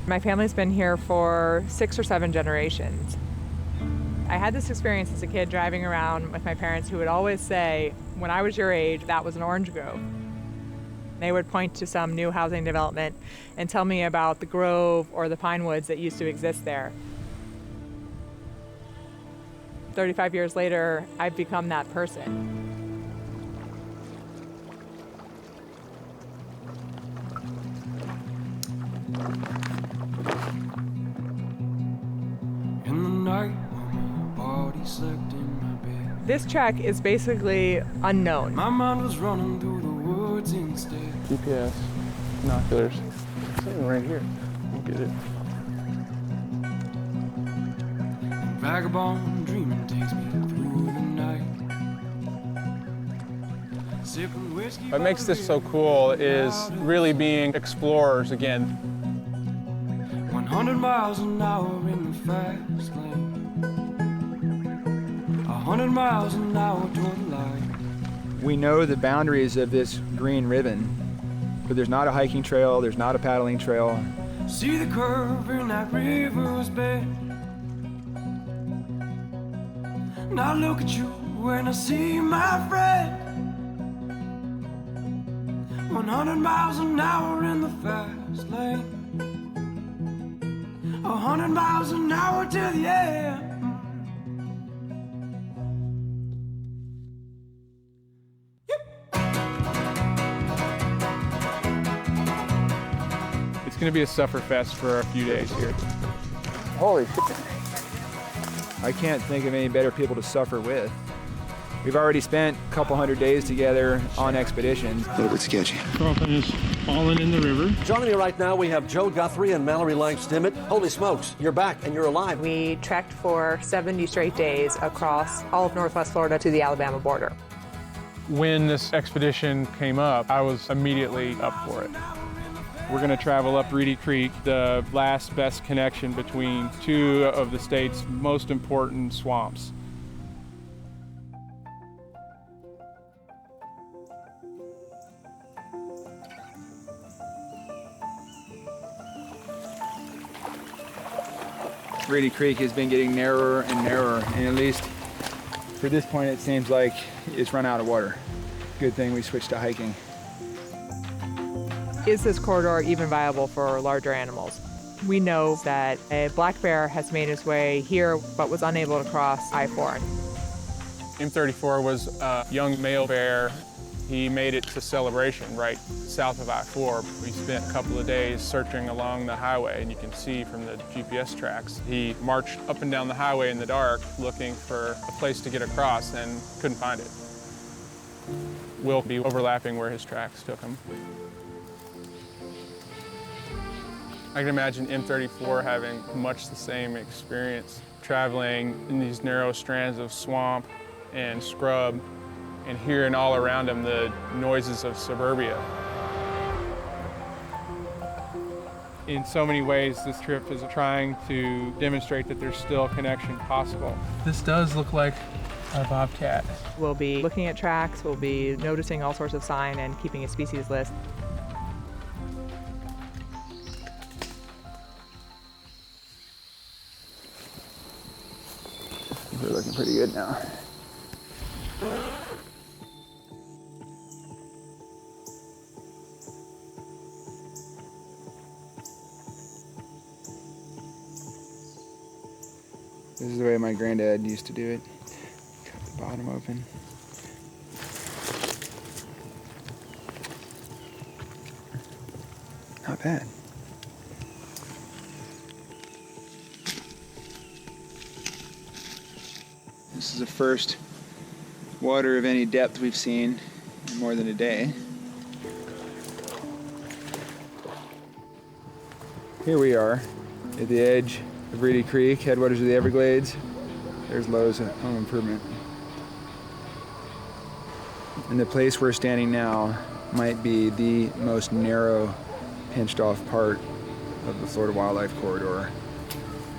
My family's been here for 6 or 7 generations. I had this experience as a kid driving around with my parents who would always say, when I was your age, that was an orange grove. They would point to some new housing development and tell me about the grove or the pine woods that used to exist there. 35 years later, I've become that person. In the night, my body slept in my bed. This trek is basically unknown. My mind was running through the woods instead. GPS, binoculars, something right here. We'll get it. Vagabond dreaming takes me through the night. Sipping whiskey. What makes this so cool is really being explorers again. 100 miles an hour in the fast lane. 100 miles an hour toward the light. We know the boundaries of this green ribbon, but there's not a hiking trail, there's not a paddling trail. See the curve in that river's bed. Now look at you when I see my friend. 100 miles an hour in the fast lane. 100 miles an hour to the end. It's going to be a sufferfest for a few days here. Holy shit. I can't think of any better people to suffer with. We've already spent a couple hundred days together on expeditions. A little bit sketchy. Carlton is fallen in the river. Joining me right now, we have Joe Guthrie and Mallory Dimmitt. Holy smokes, you're back and you're alive. We trekked for 70 straight days across all of Northwest Florida to the Alabama border. When this expedition came up, I was immediately up for it. We're going to travel up Reedy Creek, the last best connection between two of the state's most important swamps. Reedy Creek has been getting narrower and narrower, and at least for this point it seems like it's run out of water. Good thing we switched to hiking. Is this corridor even viable for larger animals? We know that a black bear has made his way here but was unable to cross I-4. M34 was a young male bear. He made it to Celebration right south of I-4. We spent a couple of days searching along the highway, and you can see from the GPS tracks, he marched up and down the highway in the dark looking for a place to get across and couldn't find it. We'll be overlapping where his tracks took him. I can imagine M34 having much the same experience, traveling in these narrow strands of swamp and scrub and hearing all around him the noises of suburbia. In so many ways, this trip is trying to demonstrate that there's still connection possible. This does look like a bobcat. We'll be looking at tracks, we'll be noticing all sorts of sign and keeping a species list. We're looking pretty good now. This is the way my granddad used to do it. Cut the bottom open. Not bad. This is the first water of any depth we've seen in more than a day. Here we are at the edge of Reedy Creek, headwaters of the Everglades. There's Lowe's Home Improvement. And the place we're standing now might be the most narrow, pinched off part of the Florida Wildlife Corridor.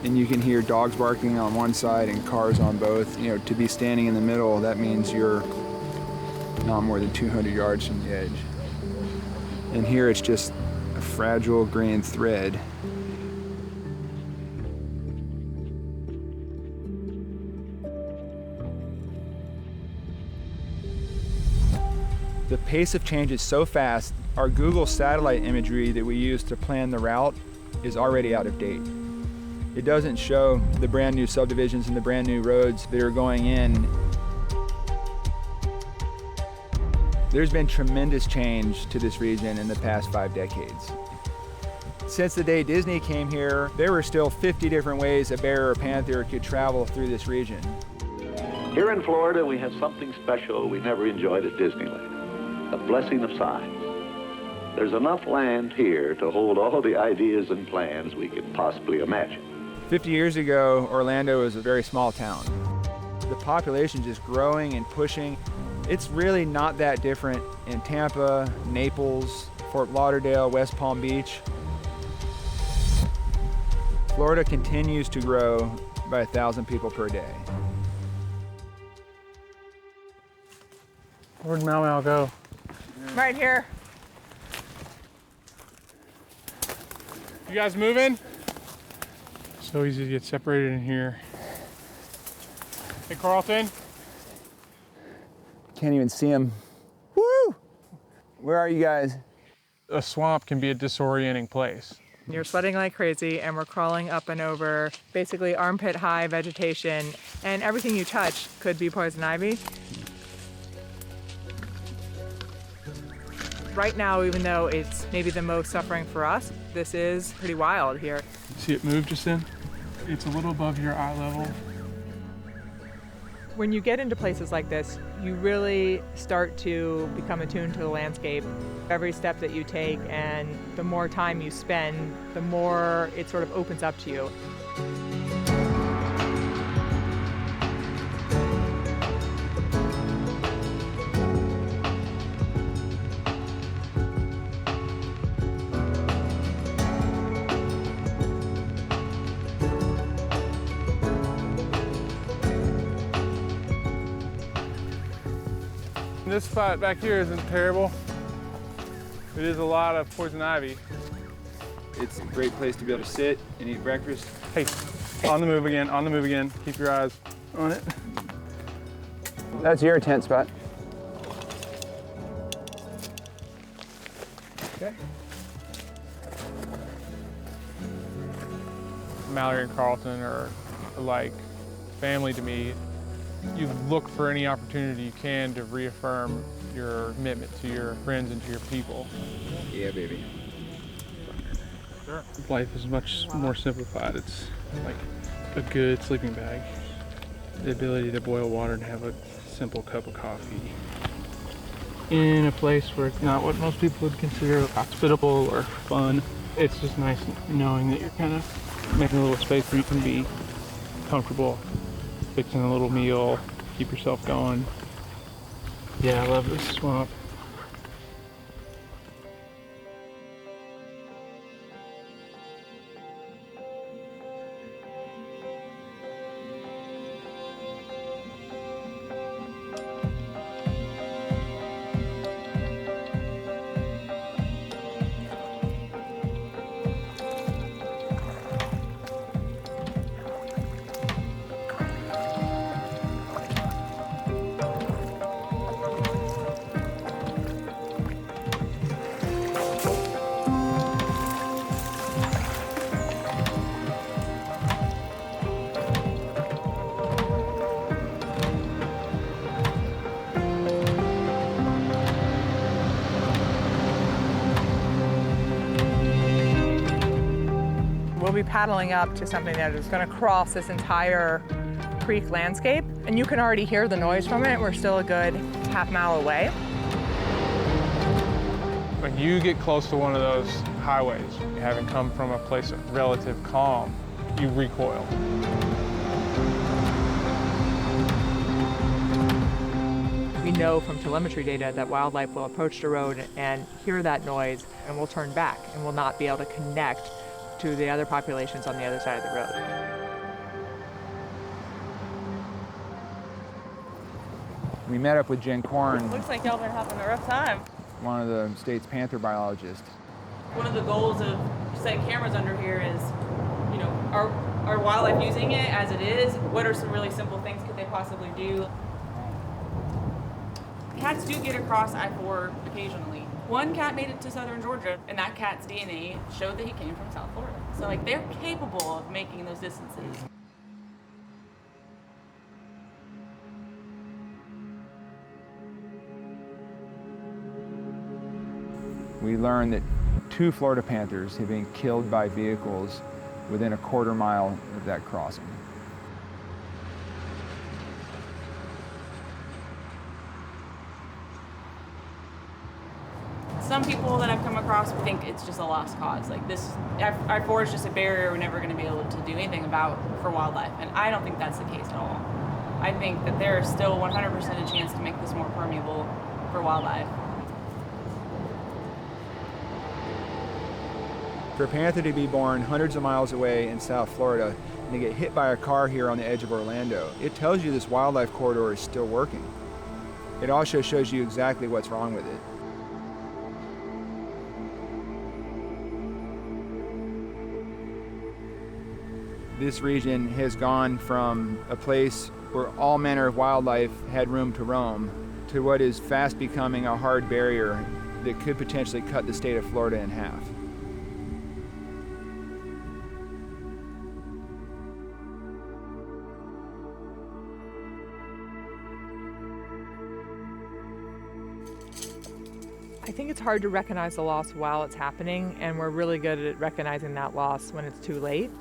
And you can hear dogs barking on one side and cars on both. You know, to be standing in the middle, that means you're not more than 200 yards from the edge. And here it's just a fragile green thread pace of change is so fast, our Google satellite imagery that we use to plan the route is already out of date. It doesn't show the brand new subdivisions and the brand new roads that are going in. There's been tremendous change to this region in the past 5 decades. Since the day Disney came here, there were still 50 different ways a bear or panther could travel through this region. Here in Florida, we have something special we never enjoyed at Disneyland, the blessing of size. There's enough land here to hold all the ideas and plans we could possibly imagine. 50 years ago, Orlando was a very small town. The population just growing and pushing. It's really not that different in Tampa, Naples, Fort Lauderdale, West Palm Beach. Florida continues to grow by 1,000 people per day. Where'd Mau Mau go? Right here. You guys moving? So easy to get separated in here. Hey, Carlton. Can't even see them. Woo! Where are you guys? A swamp can be a disorienting place. You're sweating like crazy, and we're crawling up and over basically armpit high vegetation, and everything you touch could be poison ivy. Right now, even though it's maybe the most suffering for us, this is pretty wild here. See it move just in? It's a little above your eye level. When you get into places like this, you really start to become attuned to the landscape. Every step that you take and the more time you spend, the more it sort of opens up to you. This spot back here isn't terrible. It is a lot of poison ivy. It's a great place to be able to sit and eat breakfast. Hey, on the move again, on the move again. Keep your eyes on it. That's your tent spot. Okay. Mallory and Carlton are like family to me. You look for any opportunity you can to reaffirm your commitment to your friends and to your people. Yeah, baby. Sure. Life is much more simplified. It's like a good sleeping bag, the ability to boil water and have a simple cup of coffee in a place where it's not what most people would consider hospitable or fun. It's just nice knowing that you're kind of making a little space where you can be comfortable, fixing a little meal, keep yourself going. Yeah, I love this swamp. We'll be paddling up to something that is going to cross this entire creek landscape, and you can already hear the noise from it. We're still a good half-mile away. When you get close to one of those highways, having come from a place of relative calm, you recoil. We know from telemetry data that wildlife will approach the road and hear that noise and will turn back and will not be able to connect to the other populations on the other side of the road. We met up with Jen Korn, Looks like y'all been having a rough time. one of the state's panther biologists. One of the goals of setting cameras under here is, you know, are wildlife using it as it is? What are some really simple things could they possibly do? cats do get across I-4 occasionally. One cat made it to southern Georgia, and that cat's DNA showed that he came from South Florida. So like they're capable of making those distances. We learned that 2 Florida panthers had been killed by vehicles within a quarter mile of that crossing. Some people that I've come across think it's just a lost cause. Like this, I-4 is just a barrier we're never going to be able to do anything about for wildlife. And I don't think that's the case at all. I think that there is still 100% a chance to make this more permeable for wildlife. For a panther to be born hundreds of miles away in South Florida and to get hit by a car here on the edge of Orlando, it tells you this wildlife corridor is still working. It also shows you exactly what's wrong with it. This region has gone from a place where all manner of wildlife had room to roam to what is fast becoming a hard barrier that could potentially cut the state of Florida in half. I think it's hard to recognize the loss while it's happening, and we're really good at recognizing that loss when it's too late.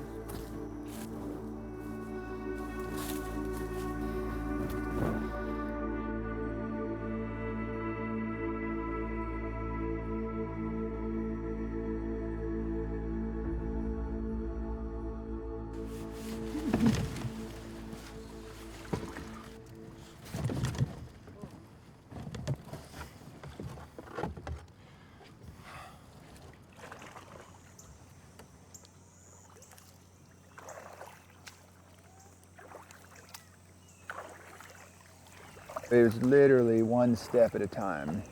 It was literally one step at a time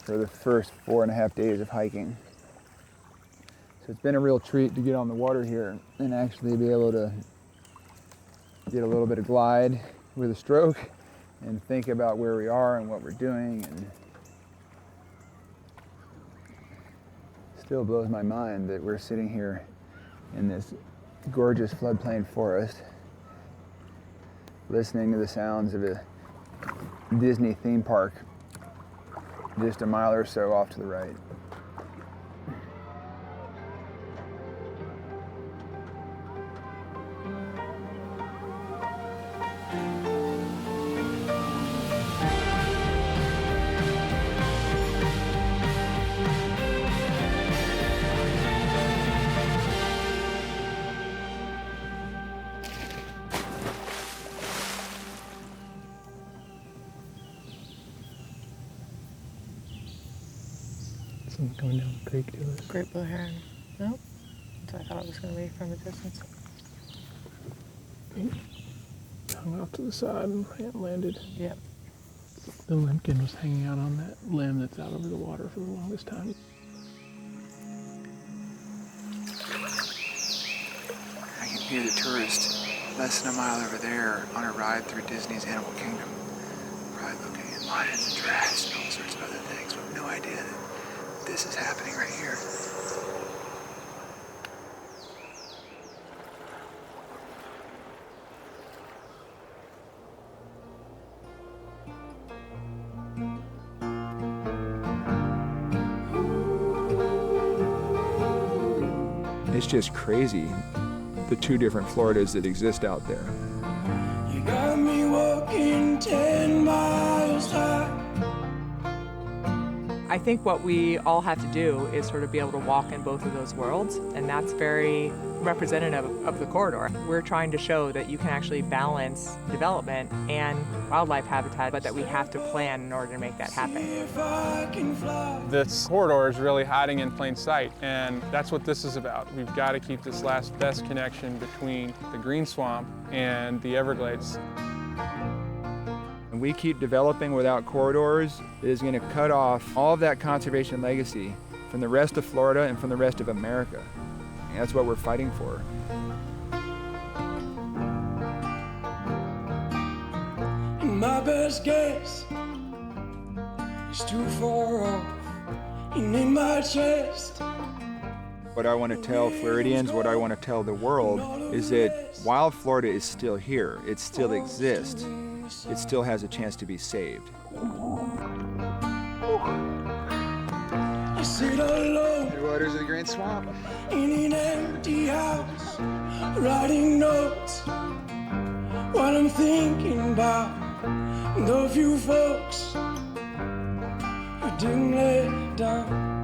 for the first 4.5 days of hiking. So it's been a real treat to get on the water here and actually be able to get a little bit of glide with a stroke and think about where we are and what we're doing. And still blows my mind that we're sitting here in this gorgeous floodplain forest, listening to the sounds of a Disney theme park just a mile or so off to the right. Something coming down the creek to us. Great blue heron. Nope. So I thought it was going to be from a distance. Hung off to the side and landed. Yep. The limpkin was hanging out on that limb that's out over the water for the longest time. I can hear the tourist less than a mile over there on a ride through Disney's Animal Kingdom. Probably looking at lions and giraffes and all sorts of other things with no idea that this is happening right here. It's just crazy, the 2 different Floridas that exist out there. You got me walking 10 miles high. I think what we all have to do is sort of be able to walk in both of those worlds, and that's very representative of the corridor. We're trying to show that you can actually balance development and wildlife habitat, but that we have to plan in order to make that happen. If I can fly. This corridor is really hiding in plain sight, and that's what this is about. We've got to keep this last best connection between the green swamp and the Everglades. And we keep developing without corridors, it is going to cut off all of that conservation legacy from the rest of Florida and from the rest of America. And that's what we're fighting for. And my best guess is too far off and in my chest. What I want to tell Floridians, what I want to tell the world, is that Wild Florida is still here. It still exists. It still has a chance to be saved. I sit alone Headwaters of the Grand Swamp. in an empty house, writing notes while I'm thinking about the few folks who didn't let down.